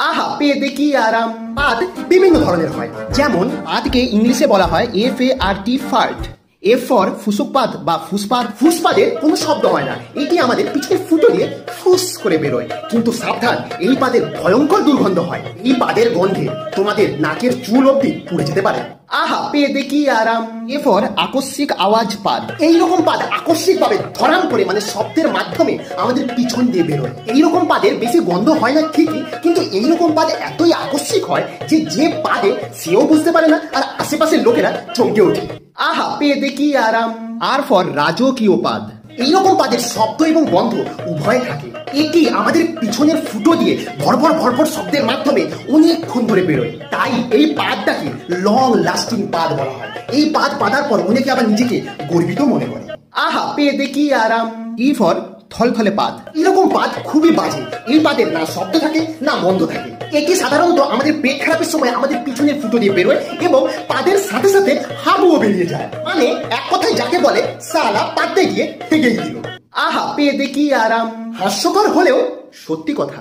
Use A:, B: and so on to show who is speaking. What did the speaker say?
A: আহা পেদে কি আরাম। পাদ বিভিন্ন ধরনের হয়, যেমন পাদকে ইংলিশে বলা হয় FART ফার্ট। এফ ফর ফুসুকপাদ বা ফুসপাদ। ফুসপাদের কোনো শব্দ হয় না, এটি আমাদের পিছনের ফুটো দিয়ে ফুস করে বেরোয়। কিন্তু সাবধান, এই পাদের ভয়ঙ্কর দুর্গন্ধ হয়। এই পাদের গন্ধে তোমাদের নাকের চুল অব্দি পুড়ে যেতে পারে। আহা পেদে কি আরাম। এ ফর আকস্মিক আওয়াজ পাদ। এইরকম পাদ আকস্মিক ভাবে ধরাম করে মানে শব্দের মাধ্যমে আমাদের পিছন দিয়ে বেরোয়। এইরকম পাদের বেশি গন্ধ হয় না ঠিকই, কিন্তু এইরকম পাদ এতই আকস্মিক হয় যে পাদে সেও বুঝতে পারে না, আর আশেপাশের লোকেরা চমকে ওঠে। আহা পেদে কি আরাম। আর ফর রাজকীয় পাদ। এইরকম পাদের শব্দ এবং গন্ধ উভয় থাকে। এটি আমাদের পিছনের ফুটো দিয়ে ভরভর ভরভর শব্দের মাধ্যমে অনেকক্ষণ ধরে বেরোয়। তাই এই পাদটাকে লং লাস্টিং পাদ বলা হয়। এই পাদ পাদার পর অনেকে আবার নিজেকে গর্বিত মনে করে। আহা পেদে কি আরাম। ই ফর থলথলে পাদ। এরকম পাদ খুবই বাজে। এই পাদের না শব্দ থাকে না গন্ধ থাকে। এটি সাধারণত আমাদের পেট খারাপের সময় আমাদের পিছনের ফুটো দিয়ে বেরোয় এবং পাদের সাথে সাথে হাবুও বেরিয়ে যায়। মানে এক কথায় যাকে বলে সালা পাতে গিয়ে হেগেই দিল। আহা পেদে কি আরাম। হাস্যকর হলেও সত্যি কথা।